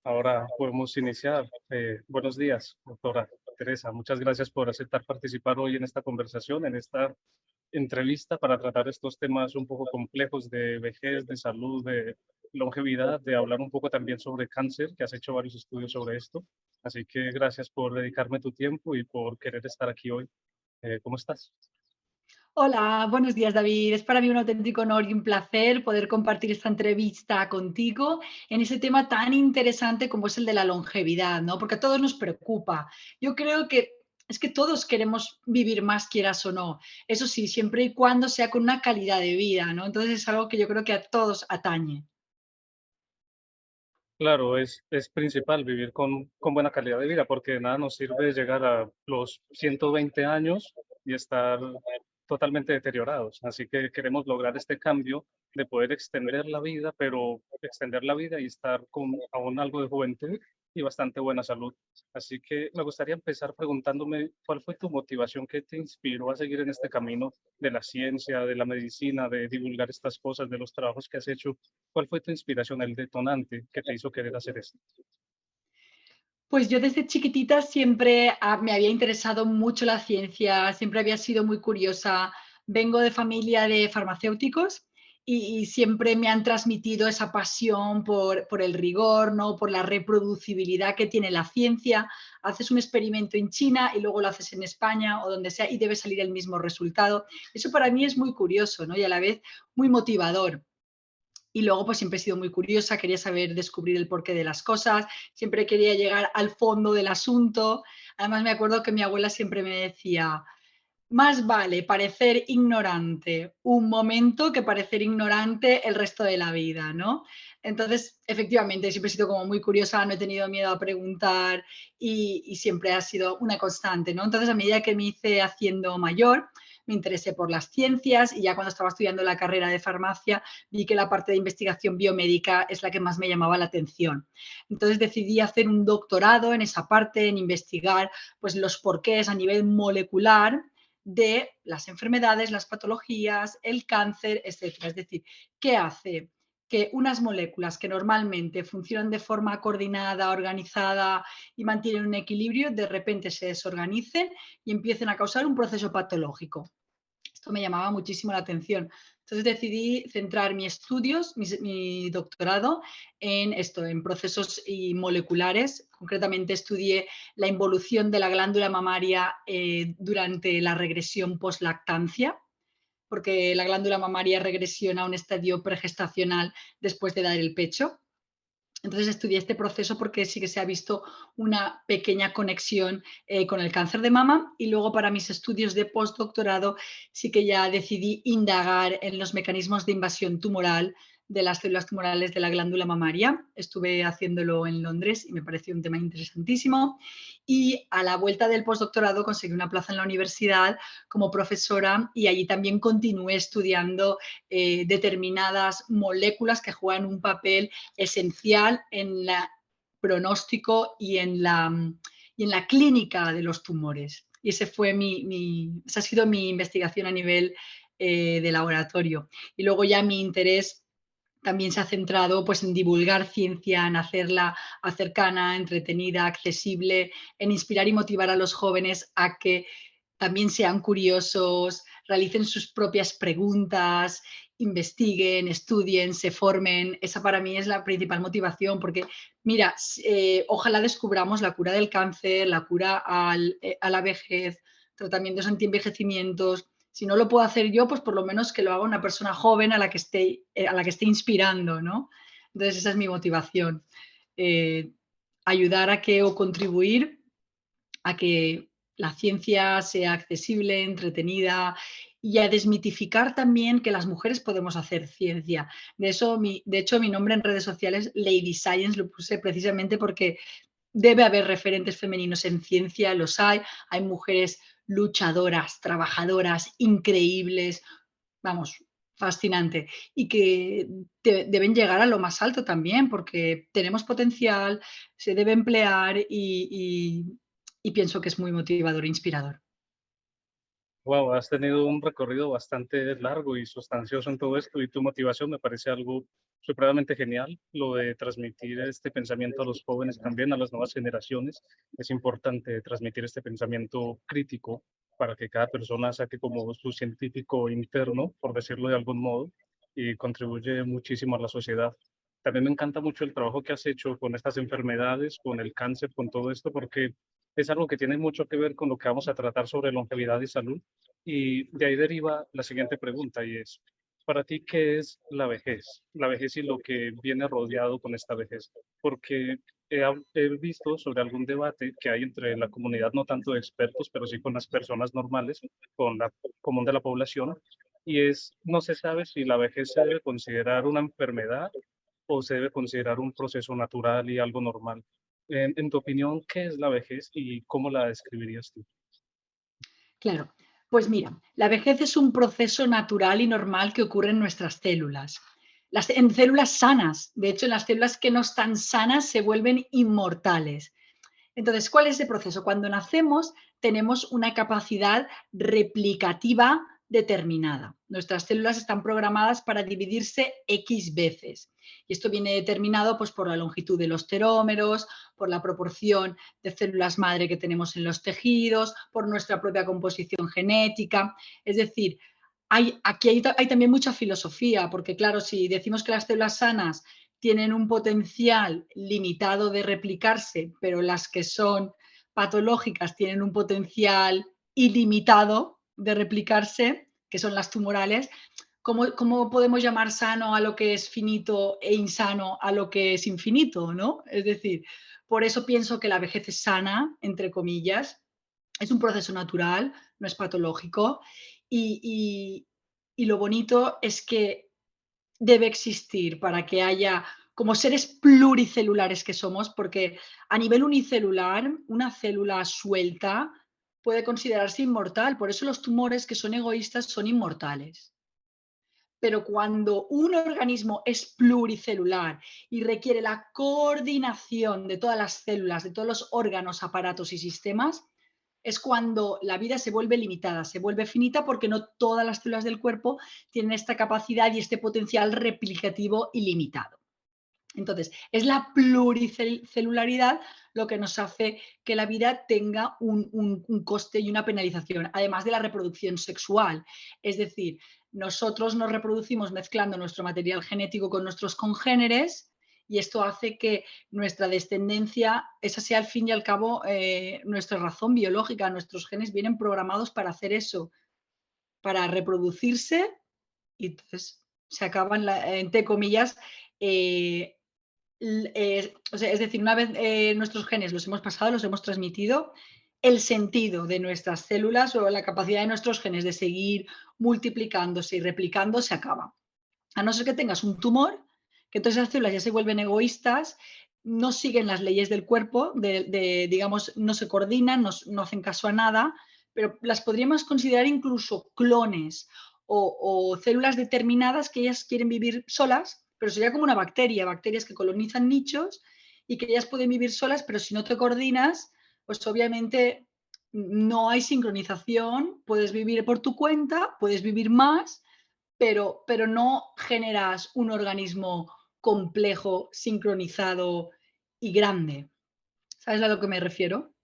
Ahora podemos iniciar. Buenos días, doctora Teresa. Muchas gracias por aceptar participar hoy en esta conversación, en esta entrevista para tratar estos temas un poco complejos de vejez, de salud, de longevidad, de hablar un poco también sobre cáncer, que has hecho varios estudios sobre esto. Así que gracias por dedicarme tu tiempo y por querer estar aquí hoy. ¿Cómo estás? Hola, buenos días, David. Es para mí un auténtico honor y un placer poder compartir esta entrevista contigo en ese tema tan interesante como es el de la longevidad, ¿no? Porque a todos nos preocupa. Yo creo que es que todos queremos vivir más, quieras o no. Eso sí, siempre y cuando sea con una calidad de vida, ¿no? Entonces es algo que yo creo que a todos atañe. Claro, es principal vivir con buena calidad de vida, porque de nada nos sirve llegar a los 120 años y estar totalmente deteriorados. Así que queremos lograr este cambio de poder extender la vida, pero extender la vida y estar con aún algo de juventud y bastante buena salud. Así que me gustaría empezar preguntándome cuál fue tu motivación que te inspiró a seguir en este camino de la ciencia, de la medicina, de divulgar estas cosas, de los trabajos que has hecho. ¿Cuál fue tu inspiración, el detonante que te hizo querer hacer esto? Pues yo desde chiquitita siempre me había interesado mucho la ciencia, siempre había sido muy curiosa. Vengo de familia de farmacéuticos y siempre me han transmitido esa pasión por el rigor, ¿no? Por la reproducibilidad que tiene la ciencia. Haces un experimento en China y luego lo haces en España o donde sea y debe salir el mismo resultado. Eso para mí es muy curioso, ¿no? Y a la vez muy motivador. Y luego, pues siempre he sido muy curiosa, quería saber, descubrir el porqué de las cosas, siempre quería llegar al fondo del asunto. Además, me acuerdo que mi abuela siempre me decía, más vale parecer ignorante un momento que parecer ignorante el resto de la vida, ¿no? Entonces, efectivamente, siempre he sido como muy curiosa, no he tenido miedo a preguntar y siempre ha sido una constante, ¿no? Entonces, a medida que me hice haciendo mayor, me interesé por las ciencias y ya cuando estaba estudiando la carrera de farmacia vi que la parte de investigación biomédica es la que más me llamaba la atención. Entonces decidí hacer un doctorado en esa parte, en investigar pues los porqués a nivel molecular de las enfermedades, las patologías, el cáncer, etcétera. Es decir, ¿qué hace que unas moléculas que normalmente funcionan de forma coordinada, organizada y mantienen un equilibrio, de repente se desorganicen y empiecen a causar un proceso patológico? Esto me llamaba muchísimo la atención. Entonces decidí centrar mis estudios, mi doctorado, en esto, en procesos y moleculares. Concretamente estudié la involución de la glándula mamaria durante la regresión poslactancia, porque la glándula mamaria regresiona a un estadio pregestacional después de dar el pecho. Entonces estudié este proceso porque sí que se ha visto una pequeña conexión con el cáncer de mama y luego para mis estudios de postdoctorado sí que ya decidí indagar en los mecanismos de invasión tumoral de las células tumorales de la glándula mamaria. Estuve haciéndolo en Londres y me pareció un tema interesantísimo. Y a la vuelta del postdoctorado conseguí una plaza en la universidad como profesora y allí también continué estudiando determinadas moléculas que juegan un papel esencial en el pronóstico y en la clínica de los tumores. Y esa ha sido mi investigación a nivel de laboratorio. Y luego ya mi interés también se ha centrado pues, en divulgar ciencia, en hacerla cercana, entretenida, accesible, en inspirar y motivar a los jóvenes a que también sean curiosos, realicen sus propias preguntas, investiguen, estudien, se formen. Esa para mí es la principal motivación, porque mira, ojalá descubramos la cura del cáncer, la cura a la vejez, tratamientos antienvejecimientos. Si no lo puedo hacer yo, pues por lo menos que lo haga una persona joven a la que esté inspirando, ¿no? Entonces esa es mi motivación. Eh, ayudar a que o contribuir a que la ciencia sea accesible, entretenida y a desmitificar también que las mujeres podemos hacer ciencia. De hecho, mi nombre en redes sociales, Lady Science, lo puse precisamente porque debe haber referentes femeninos en ciencia, los hay mujeres luchadoras, trabajadoras, increíbles, vamos, fascinante, y que deben llegar a lo más alto también, porque tenemos potencial, se debe emplear y pienso que es muy motivador e inspirador. Wow, has tenido un recorrido bastante largo y sustancioso en todo esto y tu motivación me parece algo supremamente genial. Lo de transmitir este pensamiento a los jóvenes también, a las nuevas generaciones. Es importante transmitir este pensamiento crítico para que cada persona saque como su científico interno, por decirlo de algún modo, y contribuye muchísimo a la sociedad. También me encanta mucho el trabajo que has hecho con estas enfermedades, con el cáncer, con todo esto, porque es algo que tiene mucho que ver con lo que vamos a tratar sobre longevidad y salud. Y de ahí deriva la siguiente pregunta y es, para ti, ¿qué es la vejez? La vejez y lo que viene rodeado con esta vejez. Porque he visto sobre algún debate que hay entre la comunidad, no tanto de expertos, pero sí con las personas normales, con la común de la población, y es, no se sabe si la vejez se debe considerar una enfermedad o se debe considerar un proceso natural y algo normal. En tu opinión, ¿qué es la vejez y cómo la describirías tú? Claro, pues mira, la vejez es un proceso natural y normal que ocurre en nuestras células. En células sanas, de hecho, en las células que no están sanas se vuelven inmortales. Entonces, ¿cuál es ese proceso? Cuando nacemos tenemos una capacidad replicativa determinada. Nuestras células están programadas para dividirse X veces. Y esto viene determinado pues, por la longitud de los telómeros, por la proporción de células madre que tenemos en los tejidos, por nuestra propia composición genética. Es decir, hay también mucha filosofía, porque claro, si decimos que las células sanas tienen un potencial limitado de replicarse, pero las que son patológicas tienen un potencial ilimitado de replicarse, que son las tumorales. ¿Cómo podemos llamar sano a lo que es finito e insano a lo que es infinito? ¿No? Es decir, por eso pienso que la vejez es sana, entre comillas, es un proceso natural, no es patológico. Y, y- y lo bonito es que debe existir para que haya, como seres pluricelulares que somos, porque a nivel unicelular, una célula suelta puede considerarse inmortal. Por eso los tumores que son egoístas son inmortales. Pero cuando un organismo es pluricelular y requiere la coordinación de todas las células, de todos los órganos, aparatos y sistemas, es cuando la vida se vuelve limitada, se vuelve finita porque no todas las células del cuerpo tienen esta capacidad y este potencial replicativo ilimitado. Entonces, es la pluricelularidad lo que nos hace que la vida tenga un coste y una penalización, además de la reproducción sexual. Es decir, nosotros nos reproducimos mezclando nuestro material genético con nuestros congéneres y esto hace que nuestra descendencia, esa sea al fin y al cabo nuestra razón biológica. Nuestros genes vienen programados para hacer eso, para reproducirse y entonces se acaban, entre comillas, eh, o sea, es decir, una vez nuestros genes los hemos pasado, los hemos transmitido, el sentido de nuestras células o la capacidad de nuestros genes de seguir multiplicándose y replicando se acaba. A no ser que tengas un tumor, que entonces las células ya se vuelven egoístas, no siguen las leyes del cuerpo, digamos, no se coordinan, no hacen caso a nada, pero las podríamos considerar incluso clones o células determinadas que ellas quieren vivir solas, pero sería como una bacteria, bacterias que colonizan nichos y que ellas pueden vivir solas, pero si no te coordinas, pues obviamente no hay sincronización, puedes vivir por tu cuenta, puedes vivir más, pero no generas un organismo complejo, sincronizado y grande. ¿Sabes a lo que me refiero?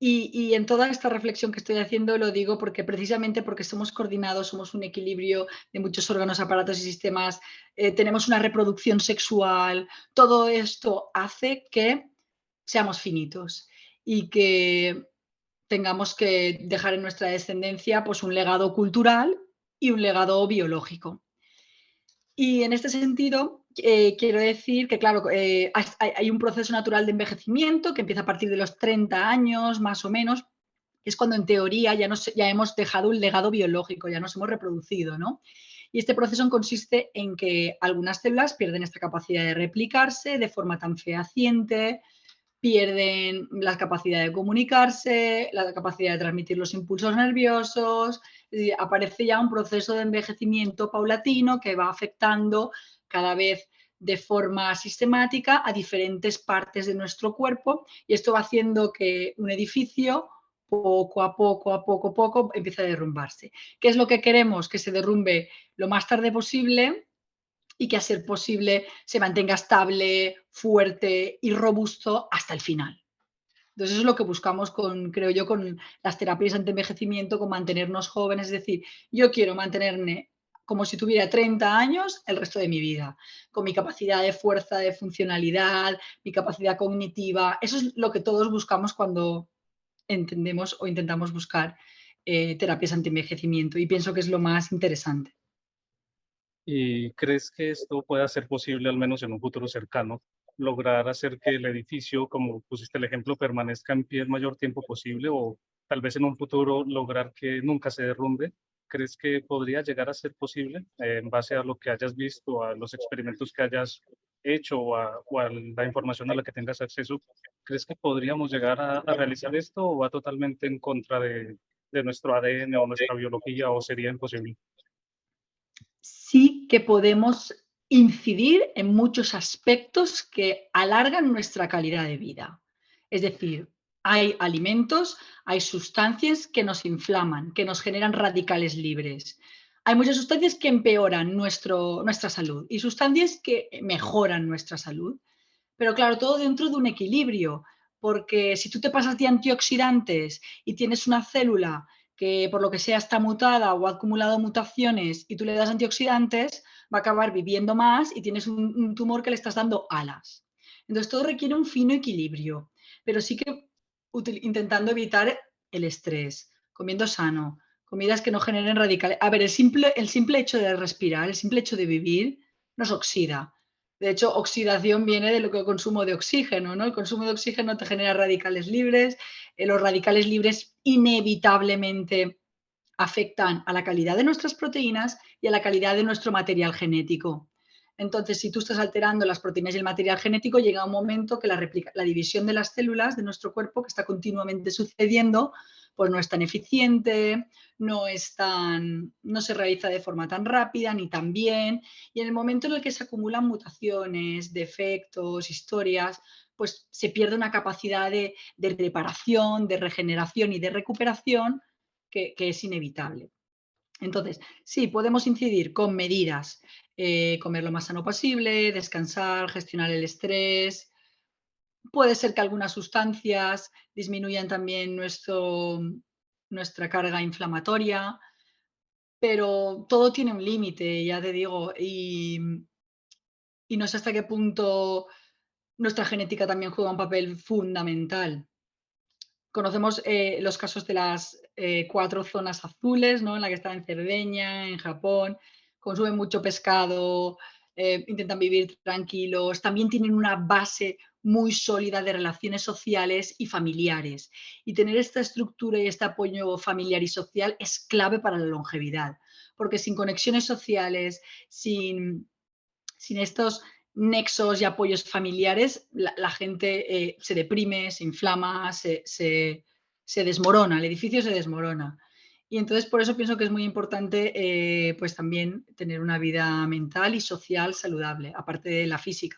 Y en toda esta reflexión que estoy haciendo lo digo porque precisamente porque somos coordinados, somos un equilibrio de muchos órganos, aparatos y sistemas, tenemos una reproducción sexual, todo esto hace que seamos finitos y que tengamos que dejar en nuestra descendencia pues un legado cultural y un legado biológico. Y en este sentido, quiero decir que, claro, hay un proceso natural de envejecimiento que empieza a partir de los 30 años, más o menos, que es cuando en teoría ya hemos dejado un legado biológico, ya nos hemos reproducido, ¿no? Y este proceso consiste en que algunas células pierden esta capacidad de replicarse de forma tan fehaciente, pierden la capacidad de comunicarse, la capacidad de transmitir los impulsos nerviosos, es decir, aparece ya un proceso de envejecimiento paulatino que va afectando cada vez de forma sistemática a diferentes partes de nuestro cuerpo y esto va haciendo que un edificio poco a poco, empieza a derrumbarse. ¿Qué es lo que queremos? Que se derrumbe lo más tarde posible y que a ser posible se mantenga estable, fuerte y robusto hasta el final. Entonces, eso es lo que buscamos con, creo yo, con las terapias anti-envejecimiento, con mantenernos jóvenes. Es decir, yo quiero mantenerme como si tuviera 30 años el resto de mi vida, con mi capacidad de fuerza, de funcionalidad, mi capacidad cognitiva. Eso es lo que todos buscamos cuando entendemos o intentamos buscar terapias anti-envejecimiento y pienso que es lo más interesante. ¿Y crees que esto pueda ser posible, al menos en un futuro cercano, lograr hacer que el edificio, como pusiste el ejemplo, permanezca en pie el mayor tiempo posible o tal vez en un futuro lograr que nunca se derrumbe? ¿Crees que podría llegar a ser posible en base a lo que hayas visto, a los experimentos que hayas hecho o a la información a la que tengas acceso? ¿Crees que podríamos llegar a realizar esto o va totalmente en contra de nuestro ADN o nuestra biología o sería imposible? Sí que podemos incidir en muchos aspectos que alargan nuestra calidad de vida. Es decir, hay alimentos, hay sustancias que nos inflaman, que nos generan radicales libres. Hay muchas sustancias que empeoran nuestra salud y sustancias que mejoran nuestra salud. Pero claro, todo dentro de un equilibrio, porque si tú te pasas de antioxidantes y tienes una célula que por lo que sea está mutada o ha acumulado mutaciones y tú le das antioxidantes, va a acabar viviendo más y tienes un tumor que le estás dando alas. Entonces todo requiere un fino equilibrio, pero sí que intentando evitar el estrés, comiendo sano, comidas que no generen radicales. A ver, el simple hecho de respirar, el simple hecho de vivir, nos oxida. De hecho, oxidación viene de lo que el consumo de oxígeno, ¿no? El consumo de oxígeno te genera radicales libres, los radicales libres inevitablemente afectan a la calidad de nuestras proteínas y a la calidad de nuestro material genético. Entonces, si tú estás alterando las proteínas y el material genético, llega un momento que la división de las células de nuestro cuerpo, que está continuamente sucediendo, pues no es tan eficiente, no se realiza de forma tan rápida ni tan bien. Y en el momento en el que se acumulan mutaciones, defectos, historias, pues se pierde una capacidad de reparación, de regeneración y de recuperación que es inevitable. Entonces, sí, podemos incidir con medidas, comer lo más sano posible, descansar, gestionar el estrés. Puede ser que algunas sustancias disminuyan también nuestra carga inflamatoria, pero todo tiene un límite, ya te digo, y no sé hasta qué punto nuestra genética también juega un papel fundamental. Conocemos los casos de las 4 zonas azules, ¿no? En la que está en Cerdeña, en Japón, consumen mucho pescado, intentan vivir tranquilos, también tienen una base muy sólida de relaciones sociales y familiares. Y tener esta estructura y este apoyo familiar y social es clave para la longevidad, porque sin conexiones sociales, sin estos nexos y apoyos familiares, la gente se deprime, se inflama, se desmorona, el edificio se desmorona. Y entonces por eso pienso que es muy importante pues también tener una vida mental y social saludable, aparte de la física.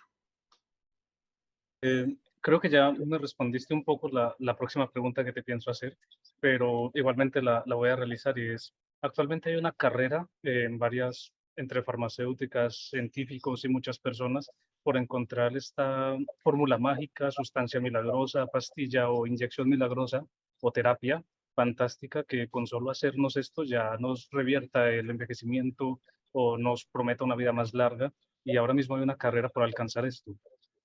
Creo que ya me respondiste un poco la próxima pregunta que te pienso hacer, pero igualmente la voy a realizar y es, actualmente hay una carrera en varias, entre farmacéuticas, científicos y muchas personas por encontrar esta fórmula mágica, sustancia milagrosa, pastilla o inyección milagrosa o terapia fantástica que con solo hacernos esto ya nos revierta el envejecimiento o nos prometa una vida más larga y ahora mismo hay una carrera por alcanzar esto.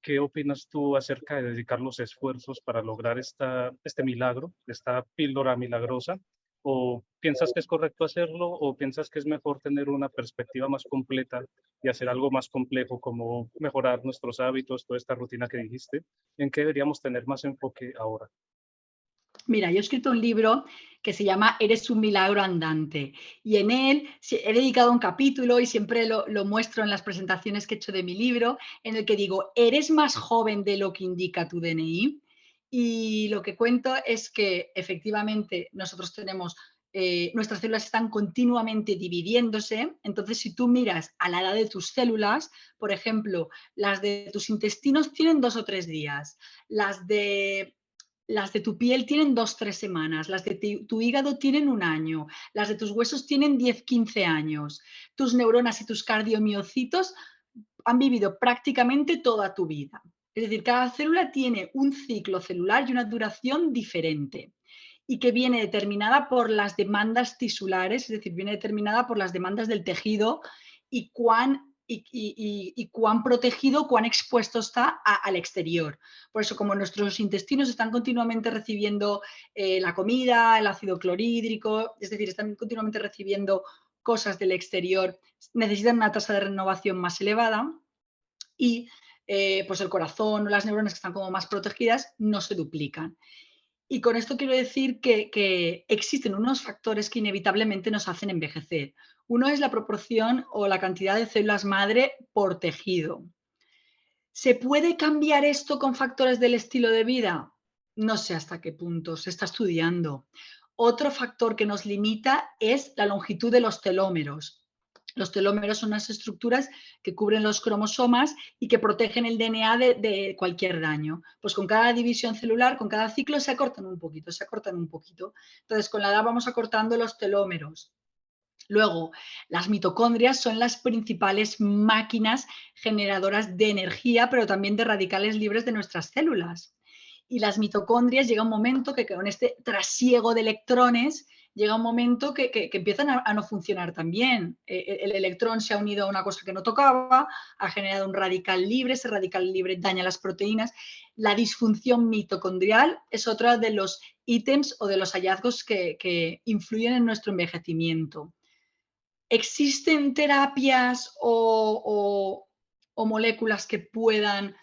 ¿Qué opinas tú acerca de dedicar los esfuerzos para lograr este milagro, esta píldora milagrosa? ¿O piensas que es correcto hacerlo o piensas que es mejor tener una perspectiva más completa y hacer algo más complejo como mejorar nuestros hábitos, toda esta rutina que dijiste? ¿En qué deberíamos tener más enfoque ahora? Mira, yo he escrito un libro que se llama Eres un milagro andante y en él he dedicado un capítulo y siempre lo muestro en las presentaciones que he hecho de mi libro, en el que digo, eres más joven de lo que indica tu DNI. Y lo que cuento es que efectivamente nosotros tenemos, nuestras células están continuamente dividiéndose, entonces si tú miras a la edad de tus células, por ejemplo, las de tus intestinos tienen 2 o 3 días, las de las de tu piel tienen 2, 3 semanas, las de tu hígado tienen 1 año, las de tus huesos tienen 10, 15 años. Tus neuronas y tus cardiomiocitos han vivido prácticamente toda tu vida. Es decir, cada célula tiene un ciclo celular y una duración diferente y que viene determinada por las demandas tisulares, es decir, viene determinada por las demandas del tejido y cuán protegido, cuán expuesto está al exterior. Por eso, como nuestros intestinos están continuamente recibiendo la comida, el ácido clorhídrico, es decir, están continuamente recibiendo cosas del exterior, necesitan una tasa de renovación más elevada y pues el corazón o las neuronas que están como más protegidas no se duplican. Y con esto quiero decir que existen unos factores que inevitablemente nos hacen envejecer. Uno es la proporción o la cantidad de células madre por tejido. ¿Se puede cambiar esto con factores del estilo de vida? No sé hasta qué punto, se está estudiando. Otro factor que nos limita es la longitud de los telómeros. Los telómeros son unas estructuras que cubren los cromosomas y que protegen el DNA de cualquier daño. Pues con cada división celular, con cada ciclo, se acortan un poquito, se acortan un poquito. Entonces, con la edad vamos acortando los telómeros. Luego, las mitocondrias son las principales máquinas generadoras de energía, pero también de radicales libres de nuestras células. Y las mitocondrias llega un momento que con este trasiego de electrones, llega un momento que empiezan a no funcionar tan bien. El electrón se ha unido a una cosa que no tocaba, ha generado un radical libre, ese radical libre daña las proteínas. La disfunción mitocondrial es otro de los ítems o de los hallazgos que influyen en nuestro envejecimiento. ¿Existen terapias o moléculas que puedan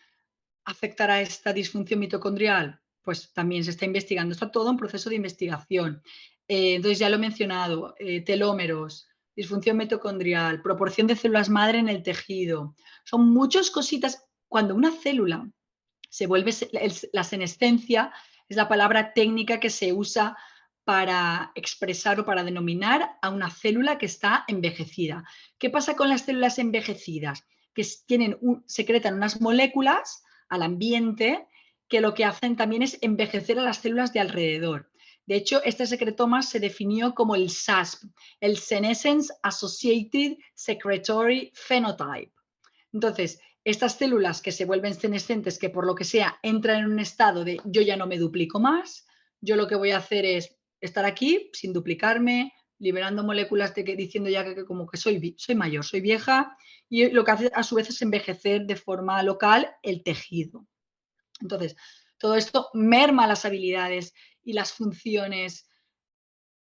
afectar a esta disfunción mitocondrial? Pues también se está investigando, está todo en proceso de investigación. Entonces ya lo he mencionado, telómeros, disfunción mitocondrial, proporción de células madre en el tejido. Son muchas cositas. Cuando una célula se vuelve, la senescencia es la palabra técnica que se usa para expresar o para denominar a una célula que está envejecida. ¿Qué pasa con las células envejecidas? Que secretan unas moléculas al ambiente que lo que hacen también es envejecer a las células de alrededor. De hecho, este secretoma se definió como el SASP, el Senescence Associated Secretory Phenotype. Entonces, estas células que se vuelven senescentes, que por lo que sea entran en un estado de yo ya no me duplico más, yo lo que voy a hacer es estar aquí sin duplicarme, liberando moléculas diciendo ya que como que soy mayor, soy vieja, y lo que hace a su vez es envejecer de forma local el tejido. Entonces, todo esto merma las habilidades y las funciones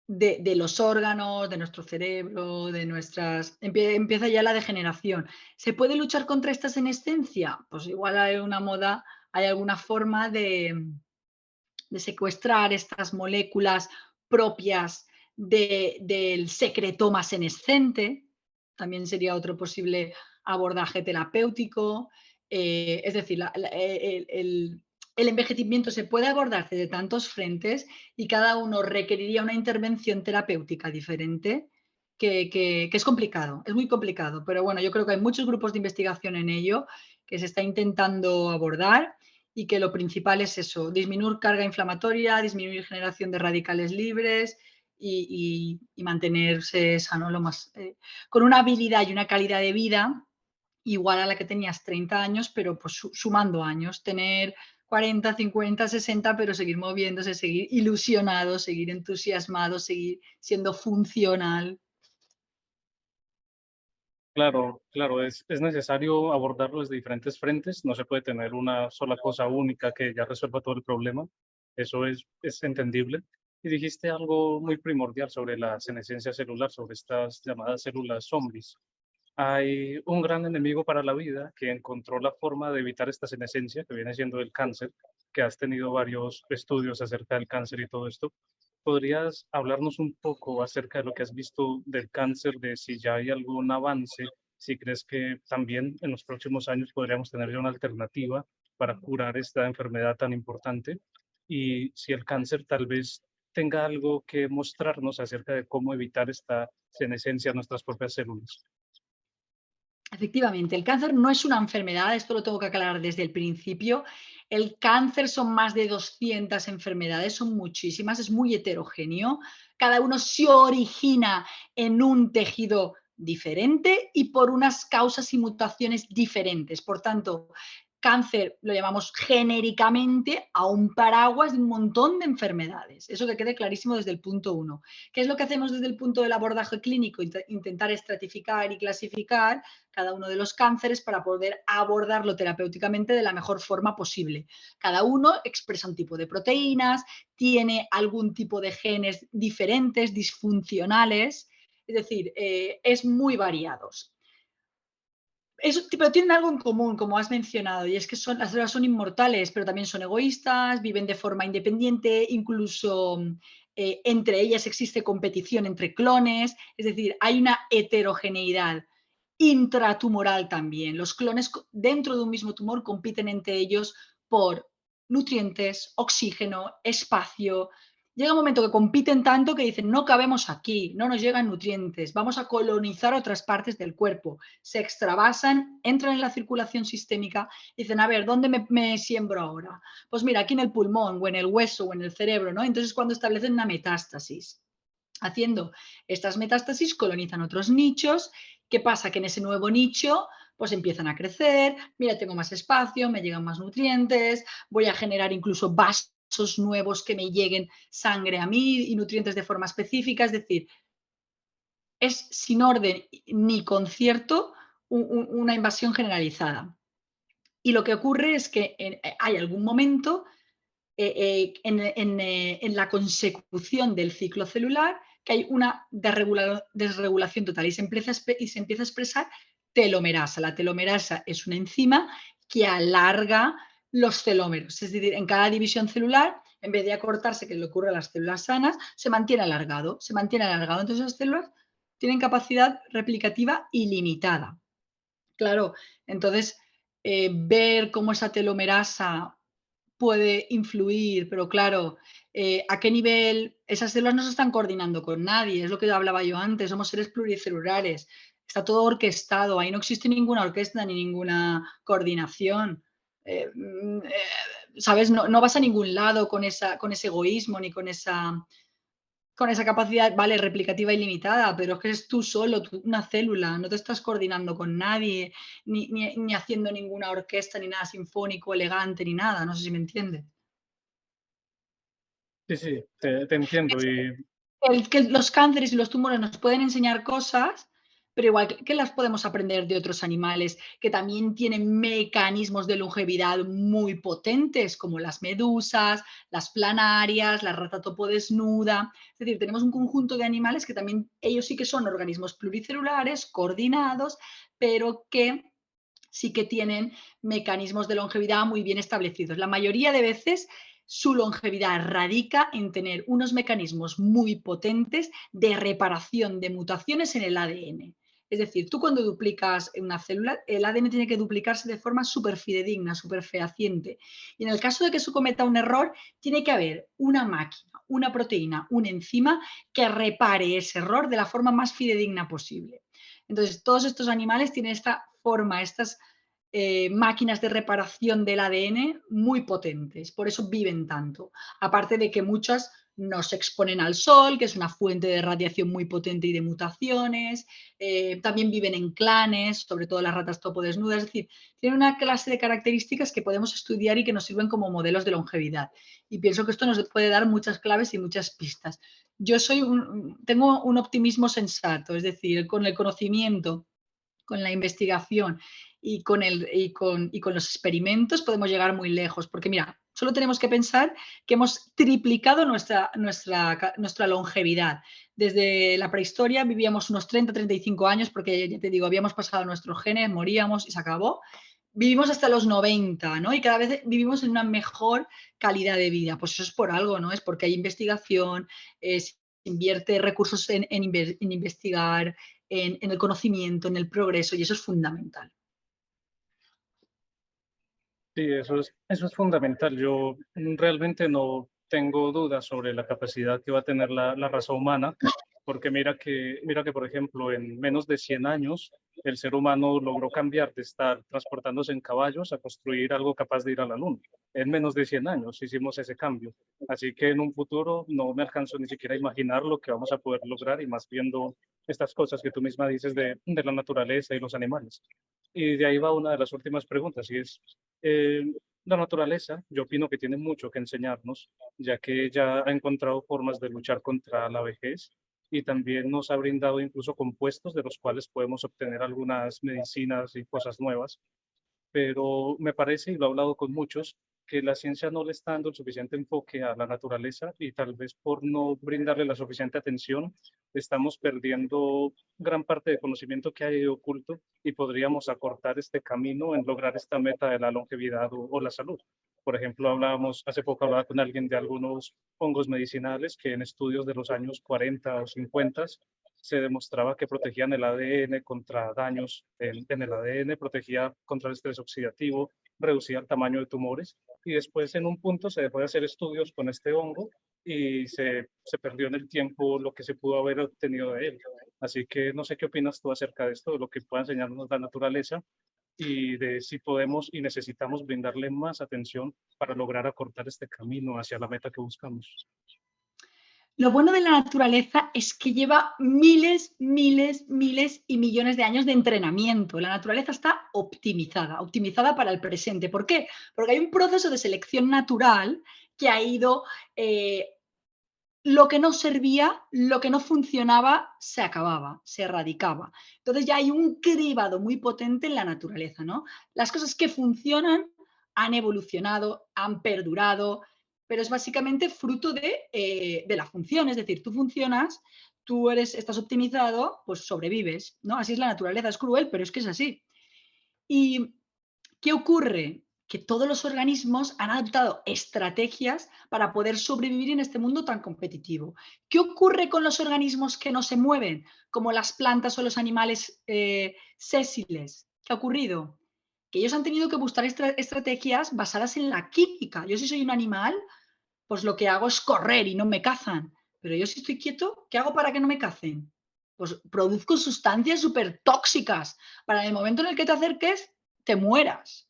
de los órganos, de nuestro cerebro, empieza ya la degeneración. ¿Se puede luchar contra esta senescencia? Pues igual hay una moda, hay alguna forma de secuestrar estas moléculas propias del secretoma senescente. También sería otro posible abordaje terapéutico. Es decir, el envejecimiento se puede abordar de tantos frentes y cada uno requeriría una intervención terapéutica diferente que es complicado, es muy complicado. Pero bueno, yo creo que hay muchos grupos de investigación en ello que se está intentando abordar y que lo principal es eso, disminuir carga inflamatoria, disminuir generación de radicales libres y mantenerse sano con una habilidad y una calidad de vida igual a la que tenías 30 años, pero pues sumando años, tener 40, 50, 60, pero seguir moviéndose, seguir ilusionado, seguir entusiasmado, seguir siendo funcional. Claro, claro, es necesario abordarlo desde diferentes frentes, no se puede tener una sola cosa única que ya resuelva todo el problema, eso es entendible. Y dijiste algo muy primordial sobre la senescencia celular, sobre estas llamadas células zombies. Hay un gran enemigo para la vida que encontró la forma de evitar esta senescencia, que viene siendo el cáncer, que has tenido varios estudios acerca del cáncer y todo esto. ¿Podrías hablarnos un poco acerca de lo que has visto del cáncer, de si ya hay algún avance, si crees que también en los próximos años podríamos tener ya una alternativa para curar esta enfermedad tan importante? Y si el cáncer tal vez tenga algo que mostrarnos acerca de cómo evitar esta senescencia en nuestras propias células. Efectivamente, el cáncer no es una enfermedad, esto lo tengo que aclarar desde el principio. El cáncer son más de 200 enfermedades, son muchísimas, es muy heterogéneo. Cada uno se origina en un tejido diferente y por unas causas y mutaciones diferentes. Por tanto, cáncer lo llamamos genéricamente a un paraguas de un montón de enfermedades. Eso que quede clarísimo desde el punto uno. ¿Qué es lo que hacemos desde el punto del abordaje clínico? Intentar estratificar y clasificar cada uno de los cánceres para poder abordarlo terapéuticamente de la mejor forma posible. Cada uno expresa un tipo de proteínas, tiene algún tipo de genes diferentes, disfuncionales, es decir, es muy variados. Pero tienen algo en común, como has mencionado, y es que las células son inmortales, pero también son egoístas, viven de forma independiente, incluso entre ellas existe competición entre clones, es decir, hay una heterogeneidad intratumoral también. Los clones dentro de un mismo tumor compiten entre ellos por nutrientes, oxígeno, espacio. Llega un momento que compiten tanto que dicen, no cabemos aquí, no nos llegan nutrientes, vamos a colonizar otras partes del cuerpo. Se extravasan, entran en la circulación sistémica y dicen, a ver, ¿dónde me siembro ahora? Pues mira, aquí en el pulmón o en el hueso o en el cerebro, ¿no? Entonces cuando establecen una metástasis. Haciendo estas metástasis colonizan otros nichos. ¿Qué pasa? Que en ese nuevo nicho pues empiezan a crecer, mira, tengo más espacio, me llegan más nutrientes, voy a generar incluso vasos nuevos que me lleguen sangre a mí y nutrientes de forma específica, es decir, es sin orden ni concierto una invasión generalizada. Y lo que ocurre es que hay algún momento en la consecución del ciclo celular que hay una desregulación total y se empieza a expresar telomerasa. La telomerasa es una enzima que alarga los telómeros, es decir, en cada división celular, en vez de acortarse, que le ocurre a las células sanas, se mantiene alargado, se mantiene alargado. Entonces las células tienen capacidad replicativa ilimitada. Claro, entonces ver cómo esa telomerasa puede influir, pero claro, ¿a qué nivel? Esas células no se están coordinando con nadie, es lo que hablaba yo antes, somos seres pluricelulares, está todo orquestado, ahí no existe ninguna orquesta ni ninguna coordinación. ¿Sabes? No, no vas a ningún lado con ese egoísmo ni con esa capacidad, vale, replicativa ilimitada, pero es que eres tú solo, una célula, no te estás coordinando con nadie, ni haciendo ninguna orquesta, ni nada sinfónico, elegante, ni nada, no sé si me entiendes. Sí, sí, te entiendo. Y Que los cánceres y los tumores nos pueden enseñar cosas, pero igual que las podemos aprender de otros animales que también tienen mecanismos de longevidad muy potentes, como las medusas, las planarias, la rata topo desnuda. Es decir, tenemos un conjunto de animales que también ellos sí que son organismos pluricelulares, coordinados, pero que sí que tienen mecanismos de longevidad muy bien establecidos. La mayoría de veces su longevidad radica en tener unos mecanismos muy potentes de reparación de mutaciones en el ADN. Es decir, tú cuando duplicas una célula, el ADN tiene que duplicarse de forma súper fidedigna, súper fehaciente. Y en el caso de que se cometa un error, tiene que haber una máquina, una proteína, una enzima que repare ese error de la forma más fidedigna posible. Entonces, todos estos animales tienen esta forma, estas máquinas de reparación del ADN muy potentes, por eso viven tanto. Aparte de que muchas no se exponen al sol, que es una fuente de radiación muy potente y de mutaciones, también viven en clanes, sobre todo las ratas topo desnudas, es decir, tienen una clase de características que podemos estudiar y que nos sirven como modelos de longevidad. Y pienso que esto nos puede dar muchas claves y muchas pistas. Tengo un optimismo sensato, es decir, con el conocimiento, con la investigación y con los experimentos podemos llegar muy lejos, porque mira, solo tenemos que pensar que hemos triplicado nuestra longevidad. Desde la prehistoria vivíamos unos 30-35 años, porque ya te digo, habíamos pasado nuestros genes, moríamos y se acabó. Vivimos hasta los 90, ¿no? Y cada vez vivimos en una mejor calidad de vida. Pues eso es por algo, ¿no? Es porque hay investigación, se invierte recursos en investigar, en el conocimiento, en el progreso, y eso es fundamental. sí, eso es fundamental. Yo realmente no tengo dudas sobre la capacidad que va a tener la raza humana, porque mira que, por ejemplo, en menos de 100 años el ser humano logró cambiar de estar transportándose en caballos a construir algo capaz de ir a la luna. En menos de 100 años hicimos ese cambio. Así que en un futuro no me alcanzo ni siquiera a imaginar lo que vamos a poder lograr y más viendo estas cosas que tú misma dices de la naturaleza y los animales. Y de ahí va una de las últimas preguntas y es, eh, la naturaleza, yo opino que tiene mucho que enseñarnos, ya que ya ha encontrado formas de luchar contra la vejez y también nos ha brindado incluso compuestos de los cuales podemos obtener algunas medicinas y cosas nuevas, pero me parece, y lo he hablado con muchos, que la ciencia no le está dando el suficiente enfoque a la naturaleza y tal vez por no brindarle la suficiente atención, estamos perdiendo gran parte de conocimiento que hay ahí oculto y podríamos acortar este camino en lograr esta meta de la longevidad o la salud. Por ejemplo, hace poco hablaba con alguien de algunos hongos medicinales que en estudios de los años 40 o 50 se demostraba que protegían el ADN contra daños en el ADN, protegía contra el estrés oxidativo, reducía el tamaño de tumores y después en un punto se dejó de hacer estudios con este hongo y se perdió en el tiempo lo que se pudo haber obtenido de él. Así que no sé qué opinas tú acerca de esto, de lo que pueda enseñarnos la naturaleza y de si podemos y necesitamos brindarle más atención para lograr acortar este camino hacia la meta que buscamos. Lo bueno de la naturaleza es que lleva miles, miles, miles y millones de años de entrenamiento. La naturaleza está optimizada, optimizada para el presente. ¿Por qué? Porque hay un proceso de selección natural que ha ido, lo que no servía, lo que no funcionaba, se acababa, se erradicaba. Entonces ya hay un cribado muy potente en la naturaleza, ¿no? Las cosas que funcionan han evolucionado, han perdurado, pero es básicamente fruto de la función. Es decir, tú funcionas, estás optimizado, pues sobrevives, ¿no? Así es la naturaleza, es cruel, pero es que es así. ¿Y qué ocurre? Que todos los organismos han adoptado estrategias para poder sobrevivir en este mundo tan competitivo. ¿Qué ocurre con los organismos que no se mueven, como las plantas o los animales sésiles? ¿Qué ha ocurrido? Que ellos han tenido que buscar estrategias basadas en la química. Yo si soy un animal, pues lo que hago es correr y no me cazan. Pero yo si estoy quieto, ¿qué hago para que no me cacen? Pues produzco sustancias súper tóxicas para en el momento en el que te acerques, te mueras.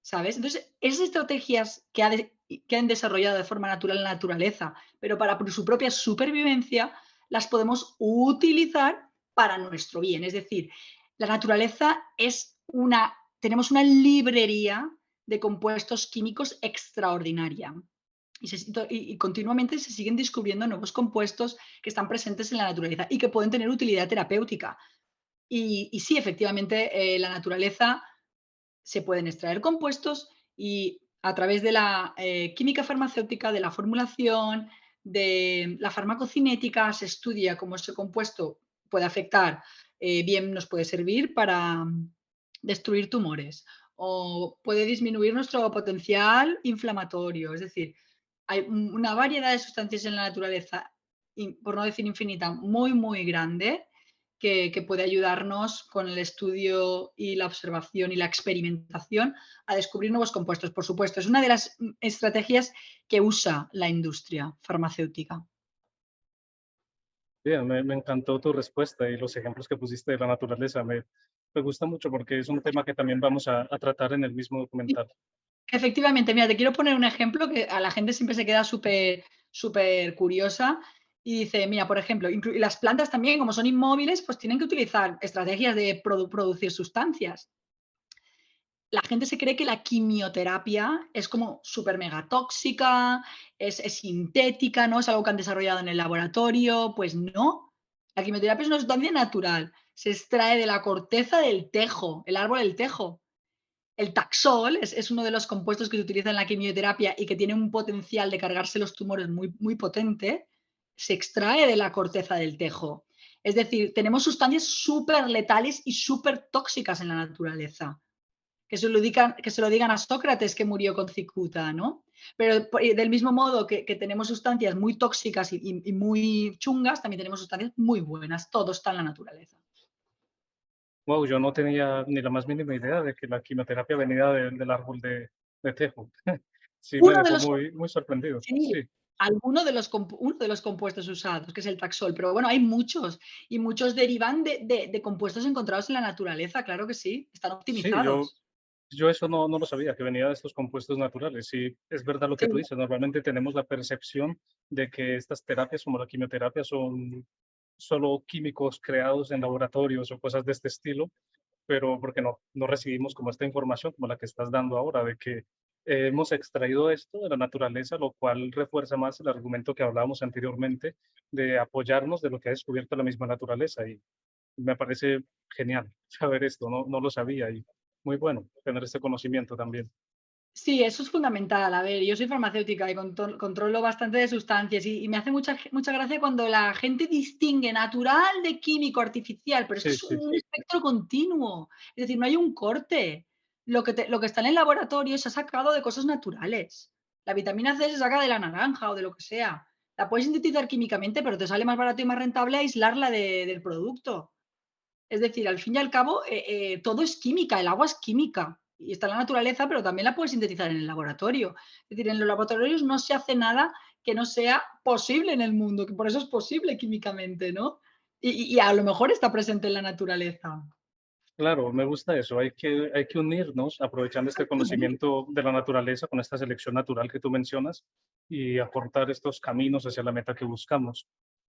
¿Sabes? Entonces, esas estrategias que han desarrollado de forma natural la naturaleza, pero para su propia supervivencia, las podemos utilizar para nuestro bien. Es decir, la naturaleza tenemos una librería de compuestos químicos extraordinaria. Y continuamente se siguen descubriendo nuevos compuestos que están presentes en la naturaleza y que pueden tener utilidad terapéutica. Y sí, efectivamente, la naturaleza se pueden extraer compuestos y a través de la química farmacéutica, de la formulación, de la farmacocinética, se estudia cómo ese compuesto puede afectar, bien nos puede servir para destruir tumores o puede disminuir nuestro potencial inflamatorio. Es decir, hay una variedad de sustancias en la naturaleza, por no decir infinita, muy, muy grande, que puede ayudarnos con el estudio y la observación y la experimentación a descubrir nuevos compuestos. Por supuesto, es una de las estrategias que usa la industria farmacéutica. Bien, me encantó tu respuesta y los ejemplos que pusiste de la naturaleza. Me gusta mucho porque es un tema que también vamos a tratar en el mismo Sí, documental. efectivamente, mira, te quiero poner un ejemplo que a la gente siempre se queda súper, súper curiosa y dice, mira, por ejemplo, y las plantas también, como son inmóviles, pues tienen que utilizar estrategias de producir sustancias. La gente se cree que la quimioterapia es como súper mega tóxica, es sintética, ¿no? Es algo que han desarrollado en el laboratorio. Pues no. La quimioterapia es una sustancia natural. Se extrae de la corteza del tejo, el árbol del tejo. El taxol es uno de los compuestos que se utiliza en la quimioterapia y que tiene un potencial de cargarse los tumores muy, muy potente. Se extrae de la corteza del tejo. Es decir, tenemos sustancias súper letales y súper tóxicas en la naturaleza que se lo digan a Sócrates que murió con cicuta, ¿no? Pero del mismo modo que tenemos sustancias muy tóxicas y muy chungas, también tenemos sustancias muy buenas. Todo está en la naturaleza. Wow, yo no tenía ni la más mínima idea de que la quimioterapia venía del árbol de tejo. Sí, me Uno de dejó los muy sorprendido. Sí, Sí. uno de los compuestos usados, que es el Taxol, pero bueno, hay muchos, y muchos derivan de compuestos encontrados en la naturaleza, claro que sí, están Sí, yo, optimizados. yo eso no lo sabía, que venía de estos compuestos naturales. Sí, es verdad lo que Sí. tú dices. Normalmente tenemos la percepción de que estas terapias, como la quimioterapia, son solo químicos creados en laboratorios o cosas de este estilo, pero porque no recibimos como esta información, como la que estás dando ahora, de que hemos extraído esto de la naturaleza, lo cual refuerza más el argumento que hablábamos anteriormente de apoyarnos de lo que ha descubierto la misma naturaleza. Y me parece genial saber esto, no lo sabía y muy bueno tener este conocimiento también. Sí, eso es fundamental. A ver, yo soy farmacéutica y controlo bastante de sustancias y me hace mucha gracia cuando la gente distingue natural de químico artificial, pero es que Sí, es sí, un espectro continuo. Es decir, no hay un corte. Lo que está en el laboratorio se ha sacado de cosas naturales. La vitamina C se saca de la naranja o de lo que sea. La puedes sintetizar químicamente, pero te sale más barato y más rentable aislarla del producto. Es decir, al fin y al cabo, todo es química, el agua es química y está en la naturaleza, pero también la puedes sintetizar en el laboratorio. Es decir, en los laboratorios no se hace nada que no sea posible en el mundo, que por eso es posible químicamente, ¿no? Y a lo mejor está presente en la naturaleza. claro, me gusta eso. Hay que unirnos aprovechando este conocimiento de la naturaleza con esta selección natural que tú mencionas y aportar estos caminos hacia la meta que buscamos.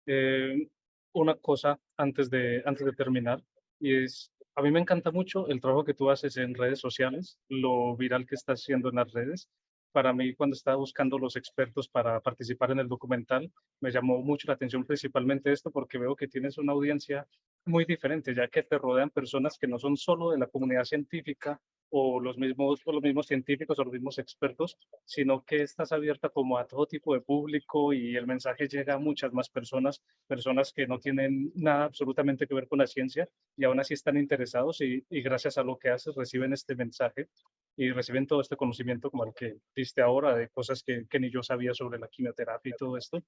Eh, una cosa antes de terminar, y es, a mí me encanta mucho el trabajo que tú haces en redes sociales, lo viral que estás haciendo en las redes. Para mí, cuando estaba buscando los expertos para participar en el documental, me llamó mucho la atención principalmente esto porque veo que tienes una audiencia muy diferente, ya que te rodean personas que no son solo de la comunidad científica o los mismos científicos o los mismos expertos, sino que estás abierta como a todo tipo de público y el mensaje llega a muchas más personas, personas que no tienen nada absolutamente que ver con la ciencia y aún así están interesados y gracias a lo que haces reciben este mensaje y reciben todo este conocimiento como el que diste ahora de cosas que ni yo sabía sobre la quimioterapia y todo esto.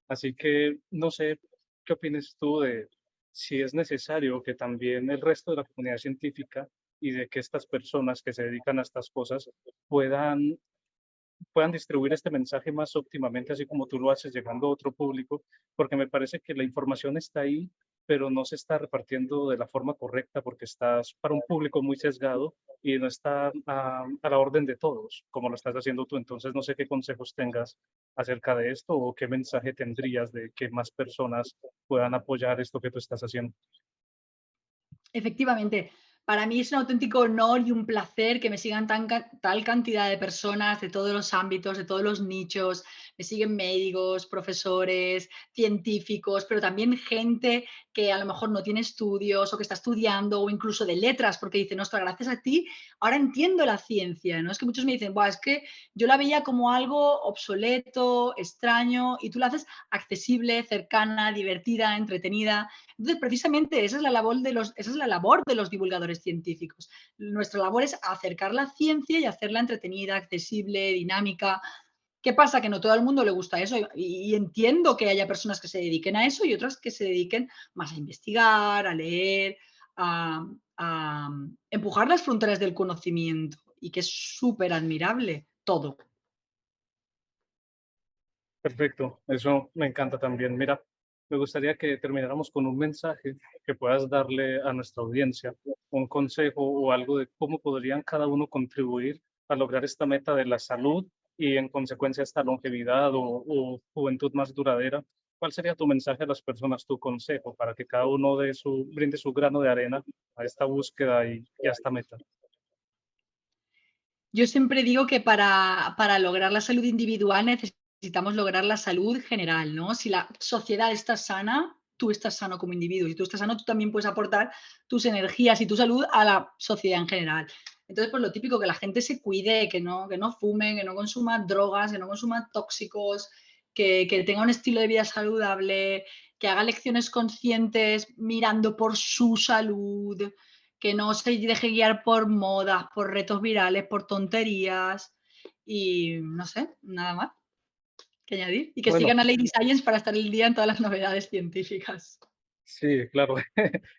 Así que no sé qué opinas tú de si es necesario que también el resto de la comunidad científica y de que estas personas que se dedican a estas cosas puedan distribuir este mensaje más óptimamente, así como tú lo haces, llegando a otro público, porque me parece que la información está ahí, pero no se está repartiendo de la forma correcta porque estás para un público muy sesgado y no está a la orden de todos, como lo estás haciendo tú. Entonces, no sé qué consejos tengas acerca de esto o qué mensaje tendrías de que más personas puedan apoyar esto que tú estás haciendo. Efectivamente, para mí es un auténtico honor y un placer que me sigan tal cantidad de personas de todos los ámbitos, de todos los nichos. Me siguen médicos, profesores, científicos, pero también gente que a lo mejor no tiene estudios o que está estudiando o incluso de letras porque dicen, ostras, gracias a ti, ahora entiendo la ciencia, ¿no? Es que muchos me dicen, Buah, es que yo la veía como algo obsoleto, extraño, y tú la haces accesible, cercana, divertida, entretenida. Entonces, precisamente esa es la labor de los divulgadores científicos. Nuestra labor es acercar la ciencia y hacerla entretenida, accesible, dinámica. ¿Qué pasa? Que no todo el mundo le gusta eso y entiendo que haya personas que se dediquen a eso y otras que se dediquen más a investigar, a leer, a empujar las fronteras del conocimiento y que es súper admirable todo. Perfecto, eso me encanta también. Mira, me gustaría que termináramos con un mensaje que puedas darle a nuestra audiencia, un consejo o algo de cómo podrían cada uno contribuir a lograr esta meta de la salud y en consecuencia esta longevidad o juventud más duradera. ¿Cuál sería tu mensaje a las personas, tu consejo para que cada uno brinde su grano de arena a esta búsqueda y a esta meta? Yo siempre digo que para lograr la salud individual necesitamos lograr la salud general, ¿no? Si la sociedad está sana, tú estás sano como individuo. Si tú estás sano, tú también puedes aportar tus energías y tu salud a la sociedad en general. Entonces, pues lo típico, que la gente se cuide, que no fume, que no consuma drogas, que no consuma tóxicos, que tenga un estilo de vida saludable, que haga lecciones conscientes mirando por su salud, que no se deje guiar por modas, por retos virales, por tonterías y no sé, nada más que añadir. Y que Bueno, sigan a Lady Science para estar al día en todas las novedades científicas. sí, claro,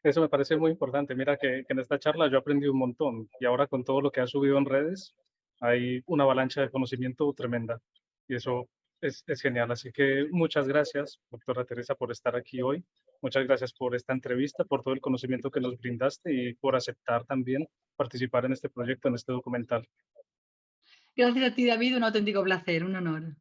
eso me parece muy importante. Mira que en esta charla yo aprendí un montón y ahora con todo lo que has subido en redes hay una avalancha de conocimiento tremenda y eso es genial. Así que muchas gracias, doctora Teresa, por estar aquí hoy. Muchas gracias por esta entrevista, por todo el conocimiento que nos brindaste y por aceptar también participar en este proyecto, en este documental. Gracias a ti, David, un auténtico placer, un honor.